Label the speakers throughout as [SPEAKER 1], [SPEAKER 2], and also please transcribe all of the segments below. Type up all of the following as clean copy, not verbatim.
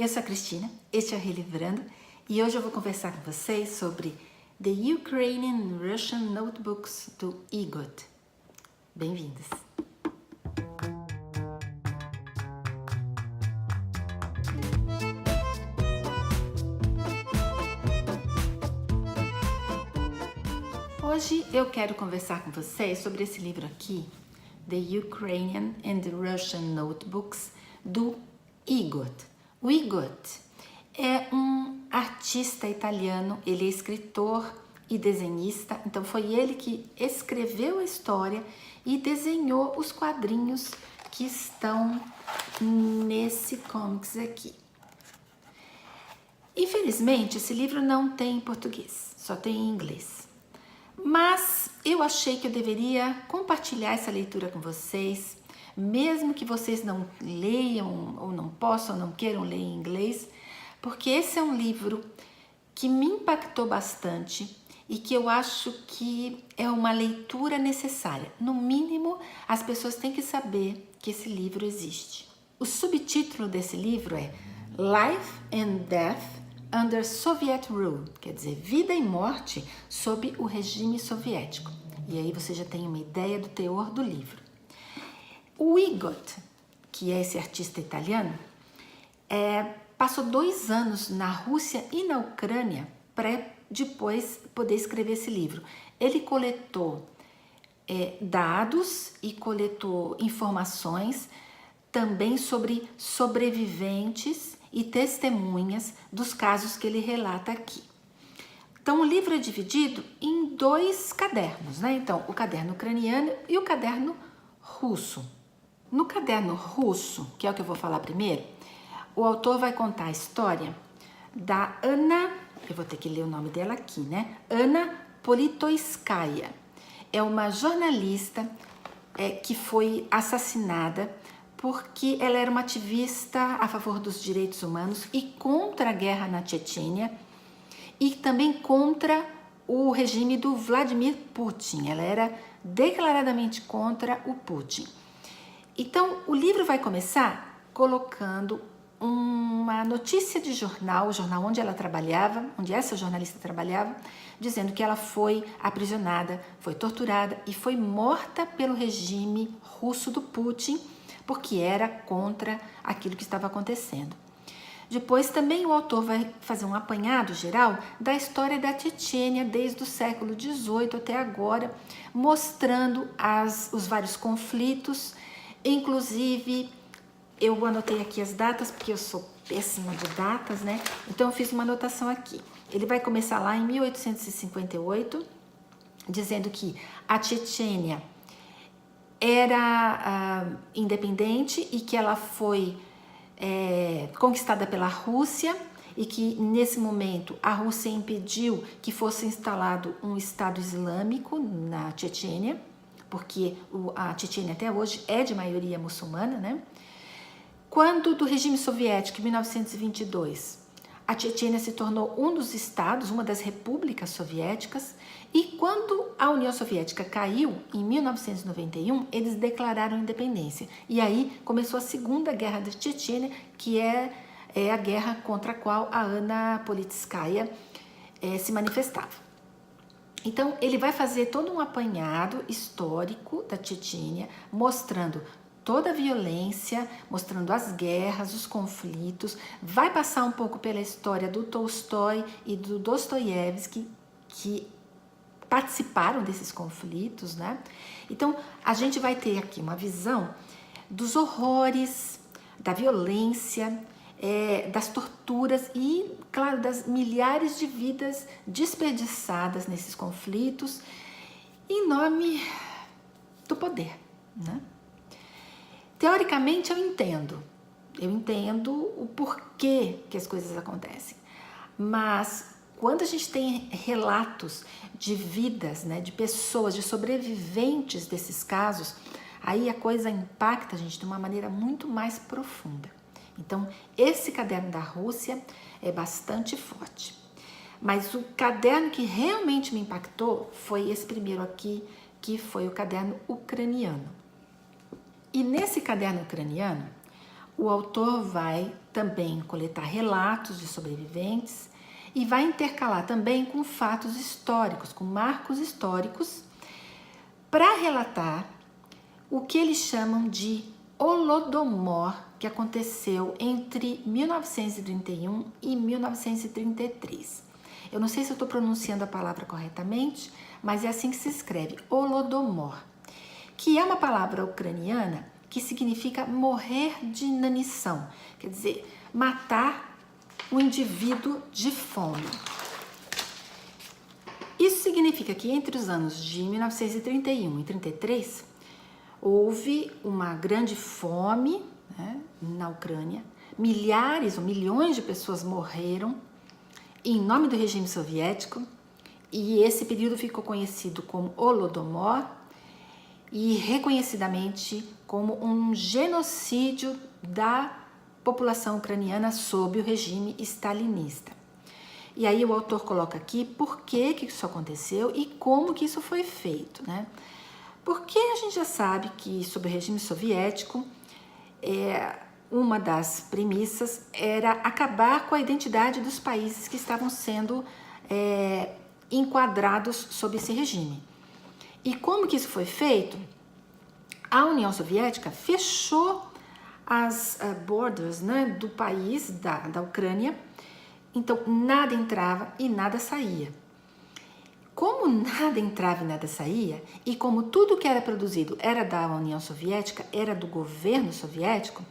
[SPEAKER 1] Eu sou a Cristina, este é o Relivrando e hoje eu vou conversar com vocês sobre The Ukrainian and Russian Notebooks do Igot. Bem-vindos! Hoje eu quero conversar com vocês sobre esse livro aqui, The Ukrainian and Russian Notebooks do Igot. O Igot é um artista italiano, ele é escritor e desenhista, então foi ele que escreveu a história e desenhou os quadrinhos que estão nesse comics aqui. Infelizmente, esse livro não tem em português, só tem em inglês. Mas eu achei que eu deveria compartilhar essa leitura com vocês, mesmo que vocês não leiam, ou não possam, ou não queiram ler em inglês, porque esse é um livro que me impactou bastante e que eu acho que é uma leitura necessária. No mínimo, as pessoas têm que saber que esse livro existe. O subtítulo desse livro é Life and Death Under Soviet Rule, quer dizer, vida e morte sob o regime soviético. E aí você já tem uma ideia do teor do livro. O Igot, que é esse artista italiano, passou 2 anos na Rússia e na Ucrânia para depois poder escrever esse livro. Ele coletou dados e coletou informações também sobre sobreviventes e testemunhas dos casos que ele relata aqui. Então, o livro é dividido em 2 cadernos, né? Então, o caderno ucraniano e o caderno russo. No caderno russo, que é o que eu vou falar primeiro, o autor vai contar a história da Anna, eu vou ter que ler o nome dela aqui, né? Anna Politoyskaya. É uma jornalista que foi assassinada porque ela era uma ativista a favor dos direitos humanos e contra a guerra na Chechênia e também contra o regime do Vladimir Putin. Ela era declaradamente contra o Putin. Então, o livro vai começar colocando uma notícia de jornal, o jornal onde ela trabalhava, onde essa jornalista trabalhava, dizendo que ela foi aprisionada, foi torturada e foi morta pelo regime russo do Putin, porque era contra aquilo que estava acontecendo. Depois também o autor vai fazer um apanhado geral da história da Chechênia desde o século XVIII até agora, mostrando os vários conflitos. Inclusive, eu anotei aqui as datas, porque eu sou péssima de datas, né? Então, eu fiz uma anotação aqui. Ele vai começar lá em 1858, dizendo que a Chechênia era independente e que ela foi conquistada pela Rússia e que, nesse momento, a Rússia impediu que fosse instalado um Estado Islâmico na Chechênia, porque a Chechênia até hoje é de maioria muçulmana, né? Quando do regime soviético, em 1922, a Chechênia se tornou um dos estados, uma das repúblicas soviéticas, e quando a União Soviética caiu, em 1991, eles declararam independência. E aí começou a Segunda Guerra da Chechênia, que é a guerra contra a qual a Anna Politskaya se manifestava. Então, ele vai fazer todo um apanhado histórico da Chechênia, mostrando toda a violência, mostrando as guerras, os conflitos, vai passar um pouco pela história do Tolstói e do Dostoiévski, que participaram desses conflitos, né? Então, a gente vai ter aqui uma visão dos horrores, da violência, das torturas e, claro, das milhares de vidas desperdiçadas nesses conflitos em nome do poder, né? Teoricamente, eu entendo o porquê que as coisas acontecem, mas quando a gente tem relatos de vidas, né, de pessoas, de sobreviventes desses casos, aí a coisa impacta a gente de uma maneira muito mais profunda. Então, esse caderno da Rússia é bastante forte. Mas o caderno que realmente me impactou foi esse primeiro aqui, que foi o caderno ucraniano. E nesse caderno ucraniano, o autor vai também coletar relatos de sobreviventes e vai intercalar também com fatos históricos, com marcos históricos, para relatar o que eles chamam de Holodomor, que aconteceu entre 1931 e 1933. Eu não sei se eu estou pronunciando a palavra corretamente, mas é assim que se escreve, Holodomor, que é uma palavra ucraniana que significa morrer de inanição, quer dizer, matar o indivíduo de fome. Isso significa que entre os anos de 1931 e 33, houve uma grande fome, né, na Ucrânia, milhares ou milhões de pessoas morreram em nome do regime soviético, e esse período ficou conhecido como Holodomor e reconhecidamente como um genocídio da população ucraniana sob o regime stalinista. E aí o autor coloca aqui por que isso aconteceu e como que isso foi feito, né? Porque a gente já sabe que sob o regime soviético, uma das premissas era acabar com a identidade dos países que estavam sendo enquadrados sob esse regime. E como que isso foi feito? A União Soviética fechou as borders, né, do país, da Ucrânia, então nada entrava e nada saía. Como nada entrava e nada saía, e como tudo que era produzido era da União Soviética, era do governo soviético,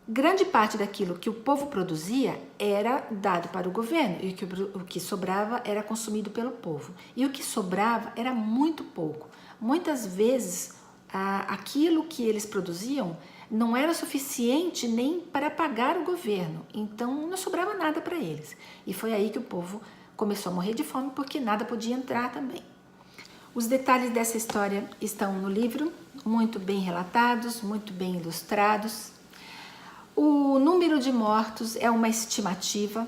[SPEAKER 1] grande parte daquilo que o povo produzia era dado para o governo, e o que sobrava era consumido pelo povo. E o que sobrava era muito pouco. Muitas vezes, aquilo que eles produziam não era suficiente nem para pagar o governo, então não sobrava nada para eles. E foi aí que o povo começou a morrer de fome, porque nada podia entrar também. Os detalhes dessa história estão no livro, muito bem relatados, muito bem ilustrados. O número de mortos é uma estimativa,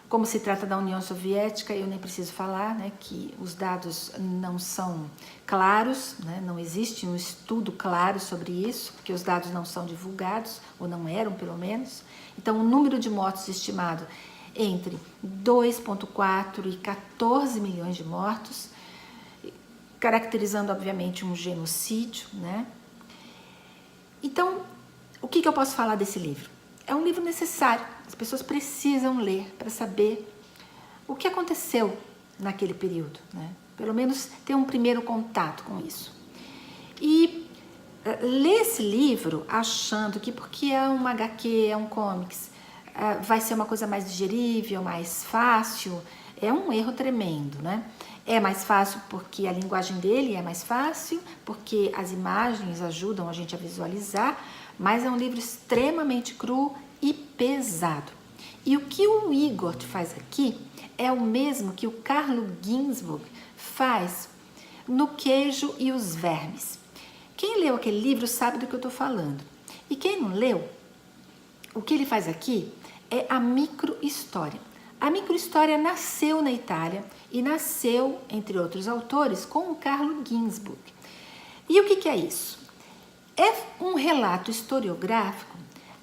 [SPEAKER 1] como se trata da União Soviética, eu nem preciso falar, né, que os dados não são claros, né, não existe um estudo claro sobre isso, porque os dados não são divulgados, ou não eram pelo menos. Então o número de mortos estimado entre 2,4 e 14 milhões de mortos, caracterizando obviamente um genocídio, né? Então, o que eu posso falar desse livro? É um livro necessário, as pessoas precisam ler para saber o que aconteceu naquele período, né? Pelo menos ter um primeiro contato com isso. E ler esse livro achando que porque é uma HQ, é um comics, vai ser uma coisa mais digerível, mais fácil, é um erro tremendo, né? É mais fácil porque a linguagem dele é mais fácil, porque as imagens ajudam a gente a visualizar, mas é um livro extremamente cru e pesado. E o que o Igor faz aqui é o mesmo que o Carlo Ginzburg faz no Queijo e os Vermes. Quem leu aquele livro sabe do que eu estou falando. E quem não leu, o que ele faz aqui é a microhistória. A microhistória nasceu na Itália e nasceu, entre outros autores, com o Carlo Ginzburg. E o que é isso? É um relato historiográfico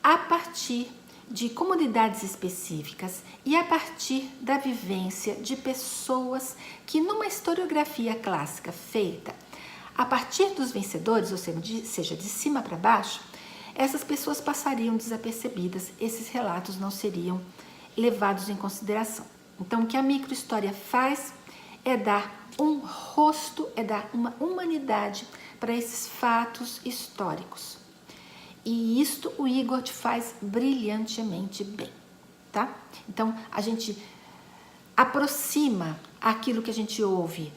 [SPEAKER 1] a partir de comunidades específicas e a partir da vivência de pessoas que numa historiografia clássica feita a partir dos vencedores, ou seja, de cima para baixo, essas pessoas passariam desapercebidas, esses relatos não seriam levados em consideração. Então, o que a microhistória faz é dar um rosto, é dar uma humanidade para esses fatos históricos. E isto o Igor faz brilhantemente bem, tá? Então, a gente aproxima aquilo que a gente ouve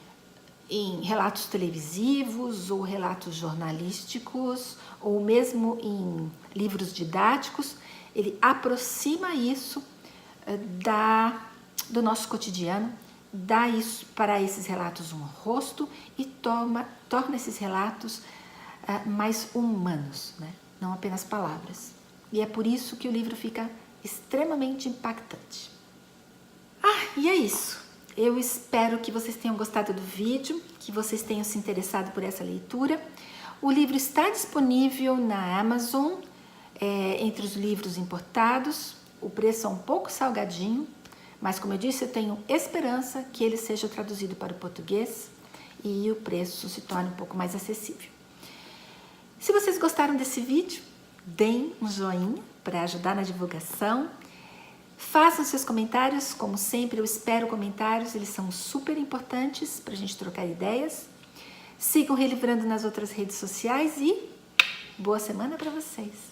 [SPEAKER 1] em relatos televisivos ou relatos jornalísticos ou mesmo em livros didáticos, ele aproxima isso do nosso cotidiano, dá isso para esses relatos um rosto e torna esses relatos mais humanos, né? Não apenas palavras. E é por isso que o livro fica extremamente impactante. E é isso. Eu espero que vocês tenham gostado do vídeo, que vocês tenham se interessado por essa leitura. O livro está disponível na Amazon, entre os livros importados. O preço é um pouco salgadinho, mas como eu disse, eu tenho esperança que ele seja traduzido para o português e o preço se torne um pouco mais acessível. Se vocês gostaram desse vídeo, deem um joinha para ajudar na divulgação. Façam seus comentários, como sempre eu espero comentários, eles são super importantes para a gente trocar ideias. Sigam Relivrando nas outras redes sociais e boa semana para vocês!